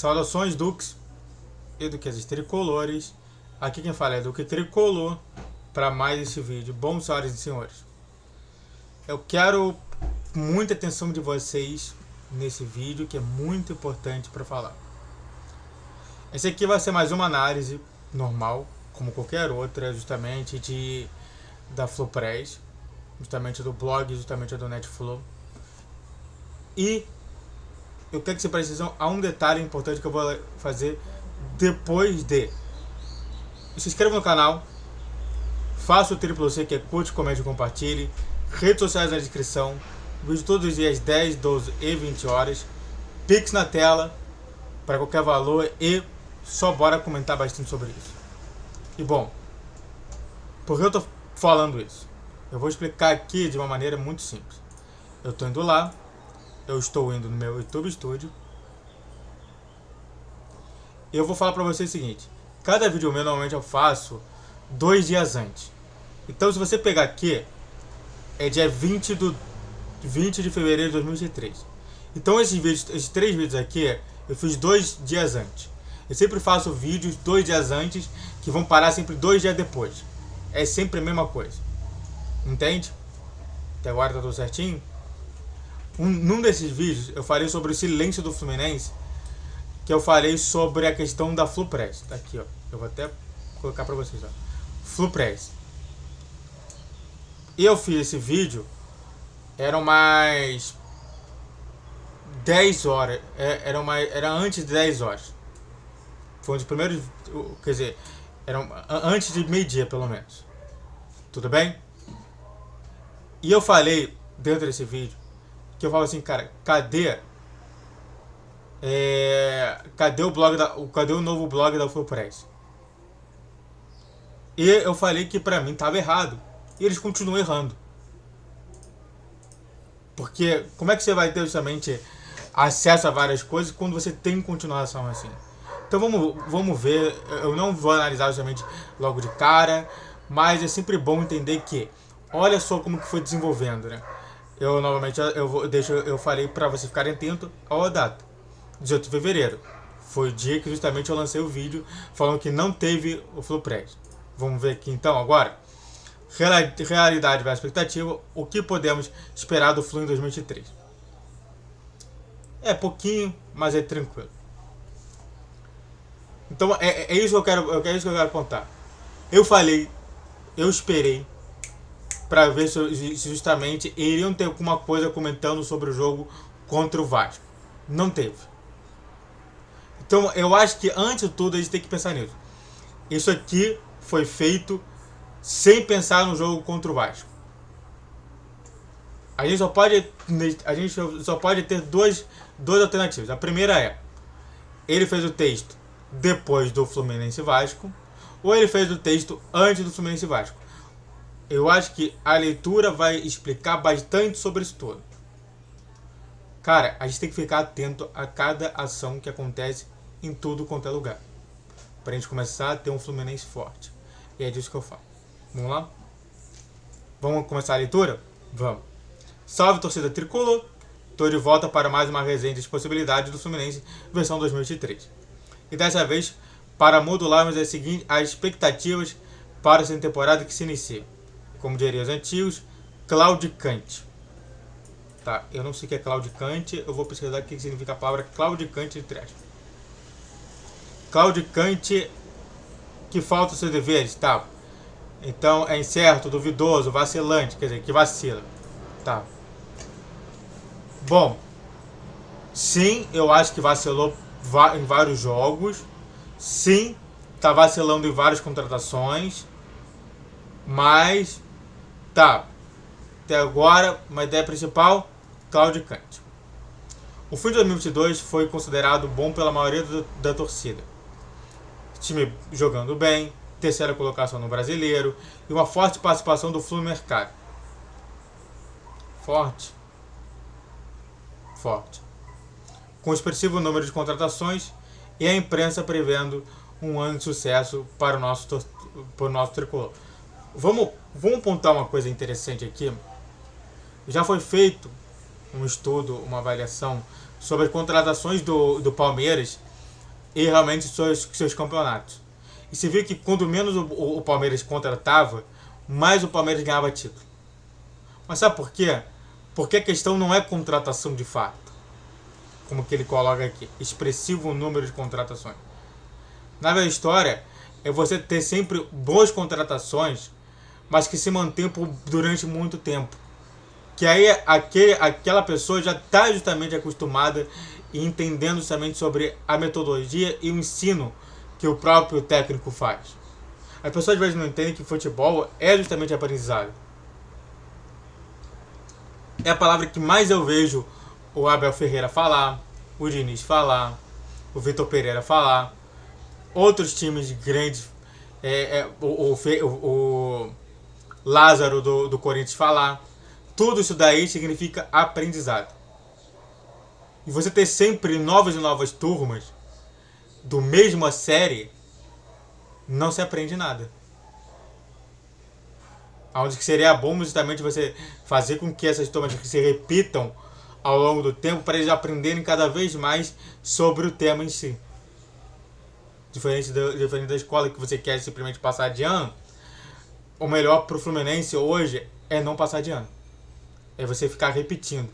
Saudações, Duques e Duquesas Tricolores. Aqui quem fala é Duque Tricolor para mais esse vídeo. Bom, senhoras e senhores, eu quero muita atenção de vocês nesse vídeo, que é muito importante para falar. Esse aqui vai ser mais uma análise normal, como qualquer outra, justamente da FluPress, justamente do blog, justamente do Netflow. E eu quero que você preste atenção a um detalhe importante que eu vou fazer depois de. Se inscreva no canal, faça o triplo C, que é curte, comente e compartilhe. Redes sociais na descrição. Vídeo todos os dias 10, 12 e 20 horas. Pix na tela para qualquer valor e só bora comentar bastante sobre isso. E bom, por que eu tô falando isso? Eu vou explicar aqui de uma maneira muito simples. Eu tô indo lá, eu estou indo no meu YouTube Studio. Eu vou falar para vocês o seguinte: cada vídeo meu normalmente eu faço 2 dias antes. Então se você pegar aqui, é dia 20 de fevereiro de 2023. Então esses 3 vídeos aqui eu fiz 2 dias antes. Eu sempre faço vídeos 2 dias antes, que vão parar sempre 2 dias depois. É sempre a mesma coisa. Entende? Até agora tá tudo certinho? Num desses vídeos eu falei sobre o silêncio do Fluminense, que eu falei sobre a questão da FluPress. Tá aqui, ó. Eu vou até colocar pra vocês, ó. FluPress. E eu fiz esse vídeo, eram mais 10 horas. Era antes de 10 horas. Foi um dos primeiros. Quer dizer, antes de meio-dia, pelo menos. Tudo bem? E eu falei dentro desse vídeo que eu falo assim, cara, cadê o novo blog da FluPress? E eu falei que pra mim tava errado. E eles continuam errando. Porque como é que você vai ter justamente acesso a várias coisas quando você tem continuação assim? Então vamos ver. Eu não vou analisar justamente logo de cara, mas é sempre bom entender que olha só como que foi desenvolvendo, né? Eu novamente eu falei para você ficarem atento à data, 18 de fevereiro. Foi o dia que justamente eu lancei o vídeo falando que não teve o FluPress. Vamos ver aqui então agora. Realidade versus expectativa. O que podemos esperar do Flu em 2023? É pouquinho, mas é tranquilo. Então é isso que eu quero apontar. Eu esperei para ver se justamente iriam ter alguma coisa comentando sobre o jogo contra o Vasco. Não teve. Então eu acho que antes de tudo a gente tem que pensar nisso. Isso aqui foi feito sem pensar no jogo contra o Vasco. A gente só pode ter duas alternativas. A primeira é: ele fez o texto depois do Fluminense Vasco, ou ele fez o texto antes do Fluminense Vasco. Eu acho que a leitura vai explicar bastante sobre isso tudo. Cara, a gente tem que ficar atento a cada ação que acontece em tudo quanto é lugar, pra gente começar a ter um Fluminense forte. E é disso que eu falo. Vamos lá? Vamos começar a leitura? Vamos. Salve, torcida tricolor. Tô de volta para mais uma resenha das possibilidades do Fluminense versão 2023. E dessa vez para modularmos as expectativas para essa temporada que se inicia. Como diriam os antigos, claudicante. Tá, eu não sei o que é claudicante, eu vou pesquisar o que significa a palavra claudicante entre aspas. Claudicante, que falta os seus deveres, tá? Então é incerto, duvidoso, vacilante, quer dizer, que vacila. Tá. Bom, sim, eu acho que vacilou em vários jogos. Sim, tá vacilando em várias contratações. Mas, tá. Até agora, uma ideia principal, claudicante. O fim de 2022 foi considerado bom pela maioria da torcida. Time jogando bem, terceira colocação no Brasileiro e uma forte participação do Flu no mercado. Forte. Com expressivo número de contratações e a imprensa prevendo um ano de sucesso para o nosso tricolor. Vamos apontar uma coisa interessante aqui. Já foi feito um estudo, uma avaliação sobre as contratações do Palmeiras e realmente seus campeonatos. E se viu que quanto menos o Palmeiras contratava, mais o Palmeiras ganhava título. Mas sabe por quê? Porque a questão não é contratação de fato, como que ele coloca aqui, expressivo número de contratações. Na verdade, a história é você ter sempre boas contratações, mas que se mantêm durante muito tempo. Que aí aquela pessoa já está justamente acostumada e entendendo justamente sobre a metodologia e o ensino que o próprio técnico faz. As pessoas às vezes não entendem que futebol é justamente aprendizado. É a palavra que mais eu vejo o Abel Ferreira falar, o Diniz falar, o Vitor Pereira falar, outros times grandes, o Lázaro do Corinthians falar. Tudo isso daí significa aprendizado. E você ter sempre novas e novas turmas do mesma série, não se aprende nada. Onde seria bom justamente você fazer com que essas turmas se repitam ao longo do tempo para eles aprenderem cada vez mais sobre o tema em si. Diferente da escola que você quer simplesmente passar de ano, o melhor para o Fluminense hoje é não passar de ano. É você ficar repetindo.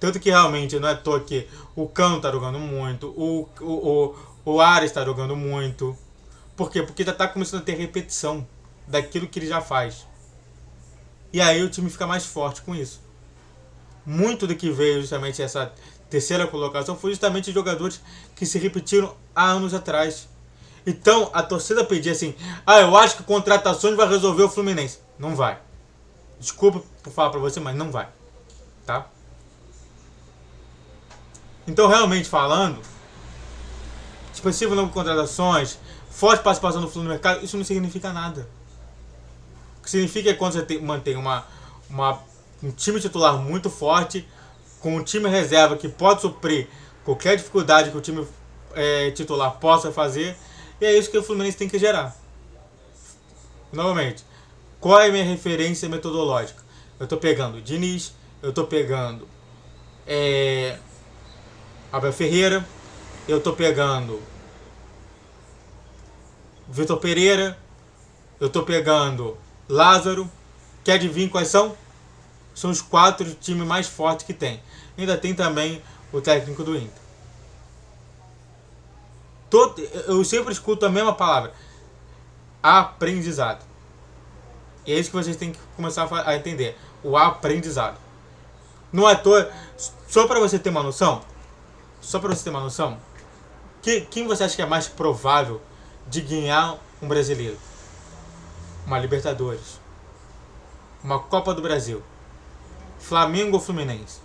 Tanto que realmente não é à toa que o Cano está jogando muito, o Ares está jogando muito. Por quê? Porque já está começando a ter repetição daquilo que ele já faz. E aí o time fica mais forte com isso. Muito do que veio justamente essa terceira colocação foi justamente de jogadores que se repetiram há anos atrás. Então a torcida pedia assim: eu acho que contratações vai resolver o Fluminense. Não vai. Desculpa por falar pra você, mas não vai. Tá? Então, realmente falando, expressivo número de contratações, forte participação do Flu no mercado, isso não significa nada. O que significa é quando você mantém um time titular muito forte, com um time reserva que pode suprir qualquer dificuldade que o time titular possa fazer, e é isso que o Fluminense tem que gerar. Novamente, qual é a minha referência metodológica? Eu estou pegando Diniz, eu estou pegando Abel Ferreira, eu estou pegando Vitor Pereira, eu estou pegando Lázaro. Quer adivinhar quais são? São os 4 times mais fortes que tem. Ainda tem também o técnico do Inter. Eu sempre escuto a mesma palavra: aprendizado. E é isso que vocês têm que começar a entender: o aprendizado. Não é à toa, só para você ter uma noção, quem você acha que é mais provável de ganhar um brasileiro? Uma Libertadores, uma Copa do Brasil, Flamengo ou Fluminense?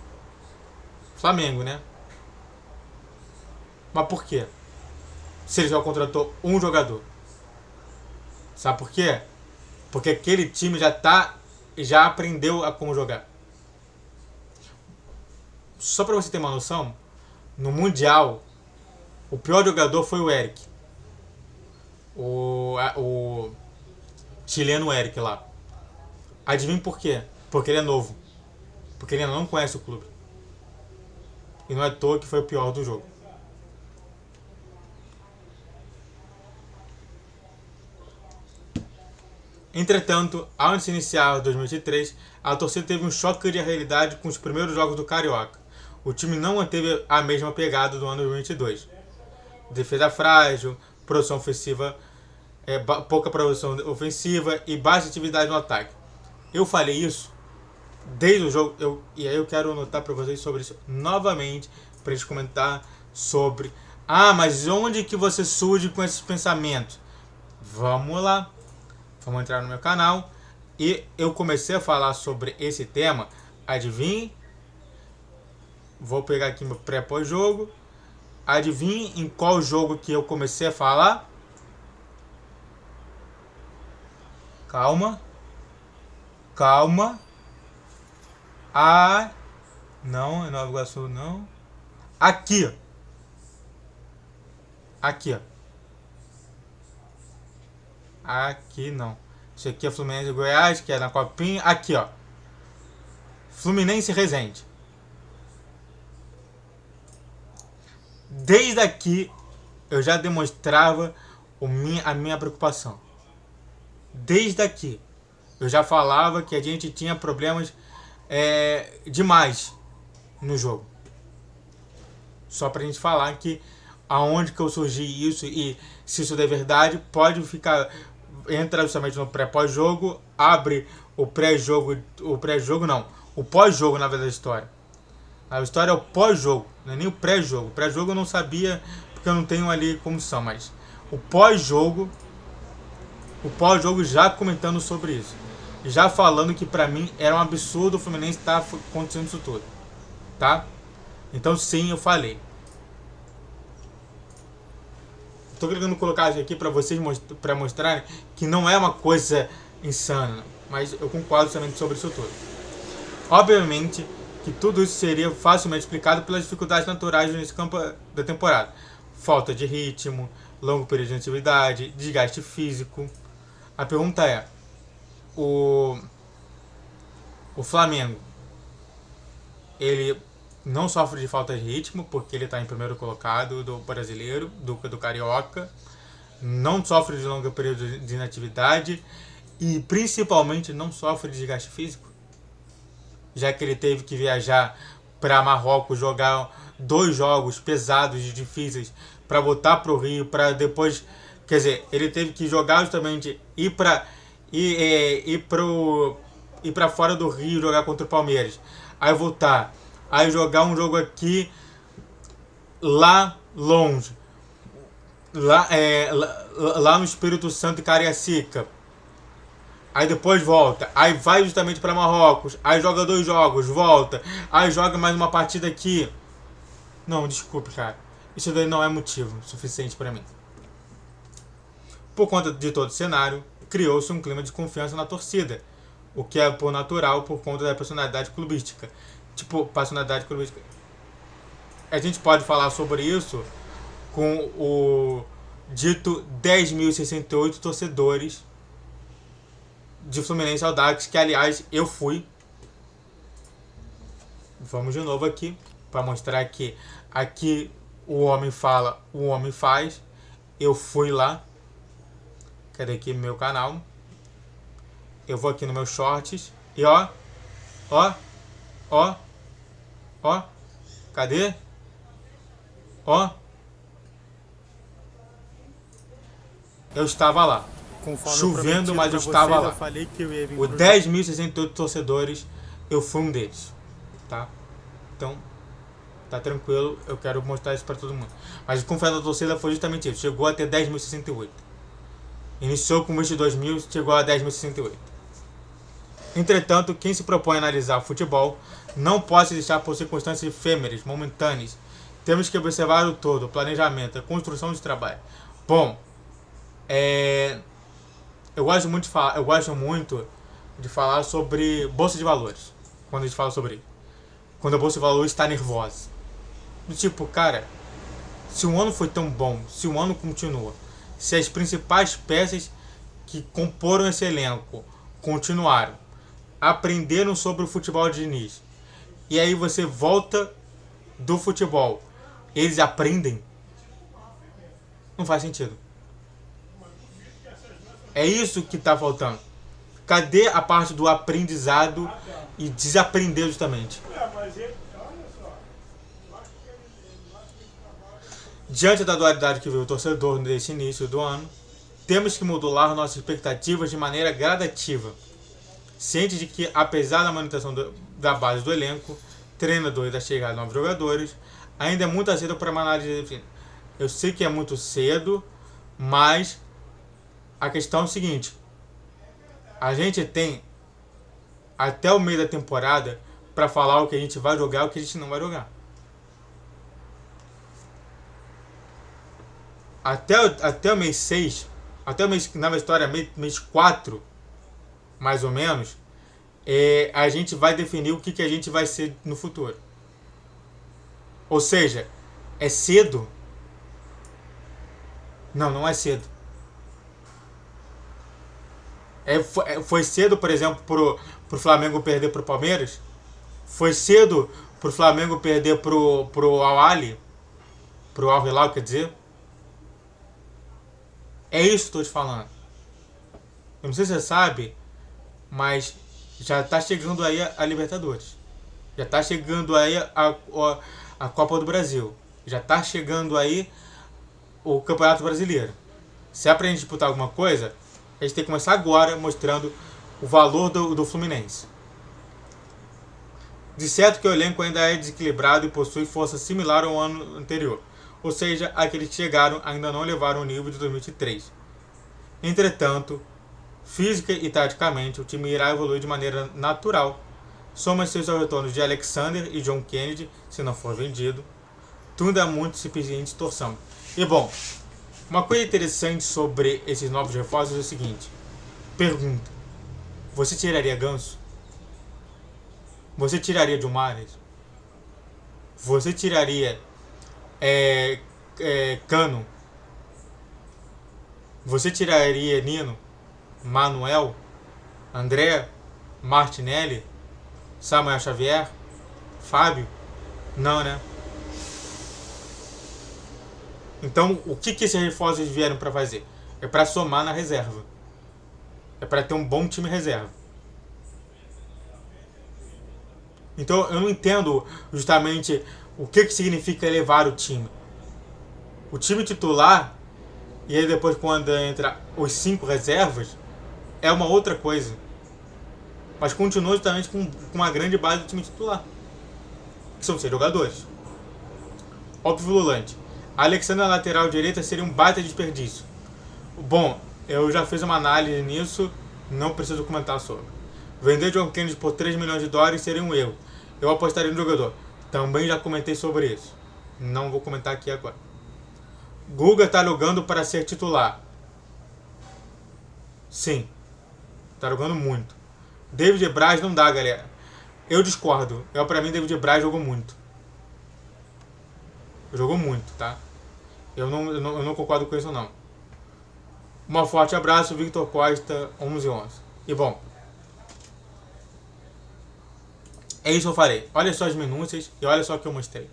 Flamengo, né? Mas por quê? Se ele só contratou um jogador. Sabe por quê? Porque aquele time já aprendeu a como jogar. Só para você ter uma noção, no Mundial, o pior jogador foi o Eric. O chileno Eric lá. Adivinha por quê? Porque ele é novo. Porque ele ainda não conhece o clube. E não é à toa que foi o pior do jogo. Entretanto, ao se iniciar 2023, a torcida teve um choque de realidade com os primeiros jogos do Carioca. O time não manteve a mesma pegada do ano 2022. Defesa frágil, produção ofensiva, pouca produção ofensiva e baixa atividade no ataque. Eu falei isso desde o jogo, e aí eu quero anotar para vocês sobre isso novamente, para eles comentar sobre: mas onde que você surge com esses pensamentos? Vamos lá, vamos entrar no meu canal. E eu comecei a falar sobre esse tema, adivinhe? Vou pegar aqui meu pré-pós-jogo. Adivinhe em qual jogo que eu comecei a falar? Calma. Não, é Nova Iguaçu, não. Aqui. Aqui não. Isso aqui é Fluminense e Goiás, que é na Copinha. Aqui, ó. Fluminense e Resende. Desde aqui eu já demonstrava a minha preocupação. Desde aqui, eu já falava que a gente tinha problemas demais no jogo. Só pra gente falar que aonde que eu surgi isso e se isso é verdade, pode ficar, entra justamente no pré-pós-jogo, abre o pré-jogo não, o pós-jogo na verdade da história. A história é o pós-jogo, não é nem o pré-jogo. O pré-jogo eu não sabia porque eu não tenho ali como são, mas o pós-jogo já comentando sobre isso. Já falando que pra mim era um absurdo o Fluminense estar acontecendo isso tudo. Tá? Então sim, eu falei. Tô querendo colocar isso aqui pra vocês pra mostrarem que não é uma coisa insana. Mas eu concordo somente sobre isso tudo. Obviamente que tudo isso seria facilmente explicado pelas dificuldades naturais nesse campo da temporada. Falta de ritmo, longo período de atividade, desgaste físico. A pergunta é, o Flamengo, ele não sofre de falta de ritmo, porque ele está em primeiro colocado do brasileiro, do Carioca. Não sofre de longo período de inatividade e principalmente não sofre de desgaste físico, já que ele teve que viajar para Marrocos, jogar 2 jogos pesados e difíceis para voltar para o Rio, para depois, quer dizer, ele teve que jogar justamente ir para fora do Rio jogar contra o Palmeiras, aí voltar, aí jogar um jogo aqui lá longe, lá no Espírito Santo e Cariacica. Aí depois volta, aí vai justamente para Marrocos, aí joga 2 jogos, volta, aí joga mais uma partida aqui. Não, desculpe, cara. Isso daí não é motivo suficiente para mim. Por conta de todo o cenário, criou-se um clima de confiança na torcida, o que é por natural por conta da personalidade clubística. Personalidade clubística. A gente pode falar sobre isso com o dito 10.068 torcedores de Fluminense Audax, que aliás eu fui. Vamos de novo aqui para mostrar que aqui o homem fala, o homem faz. Eu fui lá. Cadê aqui meu canal? Eu vou aqui no meus shorts e ó, cadê? Ó, eu estava lá. Conforme chovendo, mas eu estava lá. O 10.068 torcedores, eu fui um deles, tá? Então, tá tranquilo, eu quero mostrar isso pra todo mundo. Mas o confiança da torcida foi justamente isso, chegou a ter 10.068. Iniciou com 22.000, chegou a 10.068. Entretanto, quem se propõe a analisar o futebol não pode se deixar por circunstâncias efêmeras, momentâneas. Temos que observar o todo, o planejamento, a construção de trabalho. Bom, eu gosto muito de falar sobre bolsa de valores. Quando a gente fala sobre isso. Quando a bolsa de valores está nervosa. Do tipo, cara, se o ano foi tão bom, se o ano continua, se as principais peças que comporam esse elenco continuaram, aprenderam sobre o futebol de Diniz, e aí você volta do futebol, eles aprendem, não faz sentido. É isso que está faltando. Cadê a parte do aprendizado e desaprender justamente? Diante da dualidade que viu o torcedor nesse início do ano, temos que modular nossas expectativas de maneira gradativa, ciente de que, apesar da manutenção da base do elenco, treinador e da chegada de novos jogadores, ainda é muito cedo para uma análise definida. Eu sei que é muito cedo, mas a questão é o seguinte: a gente tem até o meio da temporada para falar o que a gente vai jogar e o que a gente não vai jogar. Até o mês 6, até o mês, na história, mês 4, mais ou menos, a gente vai definir o que a gente vai ser no futuro. Ou seja, é cedo? Não, não é cedo. Foi cedo, por exemplo, pro Flamengo perder pro Palmeiras? Foi cedo pro Flamengo perder pro Al-Ahly? Pro Al-Hilal, quer dizer? É isso que eu tô te falando. Eu não sei se você sabe, mas já tá chegando aí a Libertadores. Já tá chegando aí a Copa do Brasil. Já tá chegando aí o Campeonato Brasileiro. Se é pra gente disputar alguma coisa, a gente tem que começar agora mostrando o valor do Fluminense. De certo que o elenco ainda é desequilibrado e possui força similar ao ano anterior. Ou seja, aqueles que chegaram ainda não levaram o nível de 2023. Entretanto, física e taticamente, o time irá evoluir de maneira natural. Soma-se ao retorno de Alexander e John Kennedy, se não for vendido. Tudo é muito se pedir torção. E bom, uma coisa interessante sobre esses novos reforços é o seguinte. Pergunta. Você tiraria Ganso? Você tiraria Gilmares? Você tiraria Cano? Você tiraria Nino? Manuel? André? Martinelli? Samuel Xavier? Fábio? Não, né? Então, o que esses reforços vieram para fazer? É para somar na reserva. É para ter um bom time reserva. Então, eu não entendo justamente o que significa elevar o time. O time titular, e aí depois quando entra os 5 reservas, é uma outra coisa. Mas continua justamente com uma grande base do time titular. Que são 6 jogadores. Óbvio volante. A Alexandre na lateral direita seria um baita desperdício. Bom, eu já fiz uma análise nisso, não preciso comentar sobre. Vender John Kennedy por 3 milhões de dólares seria um erro. Eu apostaria no jogador. Também já comentei sobre isso. Não vou comentar aqui agora. Guga está jogando para ser titular. Sim. Está jogando muito. David Braz não dá, galera. Eu discordo. Para mim, David Braz jogou muito. Jogou muito, tá? Eu não concordo com isso, não. Um forte abraço, Victor Costa, 1111. E bom, é isso que eu falei. Olha só as minúcias e olha só o que eu mostrei.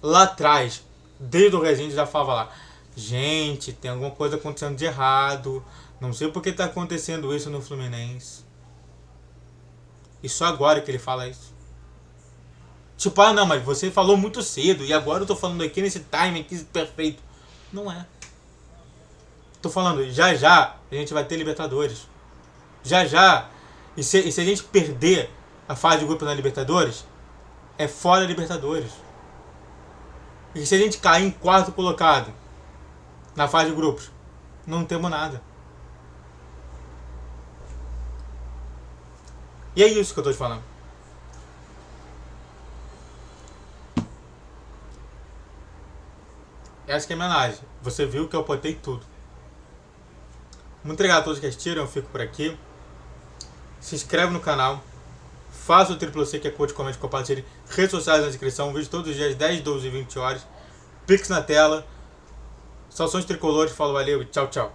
Lá atrás, desde o Resende já falava lá, gente, tem alguma coisa acontecendo de errado, não sei por que está acontecendo isso no Fluminense. E só agora que ele fala isso. Tipo, não, mas você falou muito cedo e agora eu tô falando aqui nesse timing aqui perfeito. Não é. Tô falando, já a gente vai ter Libertadores. Já. E se a gente perder a fase de grupo na Libertadores, é fora da Libertadores. E se a gente cair em quarto colocado na fase de grupos, não temos nada. E é isso que eu tô te falando. Essa que é a minha análise. Você viu que eu apontei tudo. Muito obrigado a todos que assistiram. Eu fico por aqui. Se inscreve no canal. Faça o triplo C, que é curte, comente, compartilhe. Redes sociais na descrição. Vídeo todos os dias, 10, 12 e 20 horas. Pix na tela. Salsões tricolores. Falou, valeu e tchau, tchau.